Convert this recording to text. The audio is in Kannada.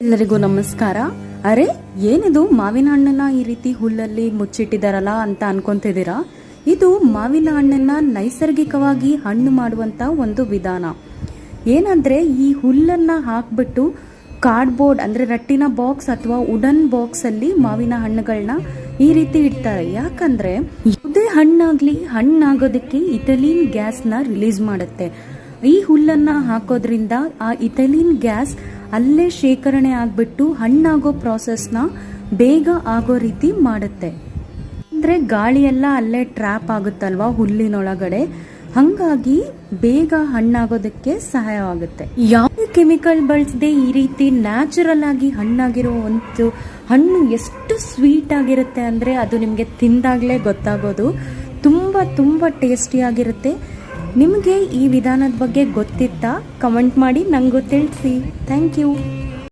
ಎಲ್ಲರಿಗೂ ನಮಸ್ಕಾರ. ಅರೆ, ಏನಿದು ಮಾವಿನ ಹಣ್ಣನ್ನ ಈ ರೀತಿ ಹುಲ್ಲಲ್ಲಿ ಮುಚ್ಚಿಟ್ಟಿದಾರಲ್ಲ ಅಂತ ಅನ್ಕೊಂತಿದ್ದೀರಾ? ಇದು ಮಾವಿನ ಹಣ್ಣನ್ನ ನೈಸರ್ಗಿಕವಾಗಿ ಹಣ್ಣು ಮಾಡುವಂತ ಒಂದು ವಿಧಾನ. ಏನಂದ್ರೆ ಈ ಹುಲ್ಲನ್ನ ಹಾಕ್ಬಿಟ್ಟು ಕಾರ್ಡ್ಬೋರ್ಡ್ ಅಂದ್ರೆ ರಟ್ಟಿನ ಬಾಕ್ಸ್ ಅಥವಾ ವುಡನ್ ಬಾಕ್ಸ್ ಅಲ್ಲಿ ಮಾವಿನ ಹಣ್ಣುಗಳನ್ನ ಈ ರೀತಿ ಇಡ್ತಾರೆ. ಯಾಕಂದ್ರೆ ಯಾವುದೇ ಹಣ್ಣಾಗ್ಲಿ ಹಣ್ಣಾಗೋದಕ್ಕೆ ಇಥಿಲೀನ್ ಗ್ಯಾಸ್ನ ರಿಲೀಸ್ ಮಾಡುತ್ತೆ. ಈ ಹುಲ್ಲನ್ನ ಹಾಕೋದ್ರಿಂದ ಆ ಇಥಿಲೀನ್ ಗ್ಯಾಸ್ ಅಲ್ಲೇ ಶೇಖರಣೆ ಆಗ್ಬಿಟ್ಟು ಹಣ್ಣಾಗೋ ಪ್ರಾಸೆಸ್ನ ಬೇಗ ಆಗೋ ರೀತಿ ಮಾಡುತ್ತೆ. ಅಂದ್ರೆ ಗಾಳಿ ಎಲ್ಲ ಅಲ್ಲೇ ಟ್ರ್ಯಾಪ್ ಆಗುತ್ತಲ್ವಾ ಹುಲ್ಲಿನೊಳಗಡೆ, ಹಂಗಾಗಿ ಬೇಗ ಹಣ್ಣಾಗೋದಕ್ಕೆ ಸಹಾಯವಾಗುತ್ತೆ. ಯಾವುದೇ ಕೆಮಿಕಲ್ ಬಳಸದೆ ಈ ರೀತಿ ನ್ಯಾಚುರಲ್ ಆಗಿ ಹಣ್ಣಾಗಿರೋ ಒಂದು ಹಣ್ಣು ಎಷ್ಟು ಸ್ವೀಟ್ ಆಗಿರುತ್ತೆ ಅಂದ್ರೆ ಅದು ನಿಮಗೆ ತಿಂದಾಗಲೇ ಗೊತ್ತಾಗೋದು. ತುಂಬಾ ತುಂಬಾ ಟೇಸ್ಟಿಯಾಗಿರುತ್ತೆ. ನಿಮಗೆ ಈ ವಿಧಾನದ ಬಗ್ಗೆ ಗೊತ್ತಿತ್ತಾ? ಕಮೆಂಟ್ ಮಾಡಿ ನನಗೂ ತಿಳಿಸಿ. Thank you.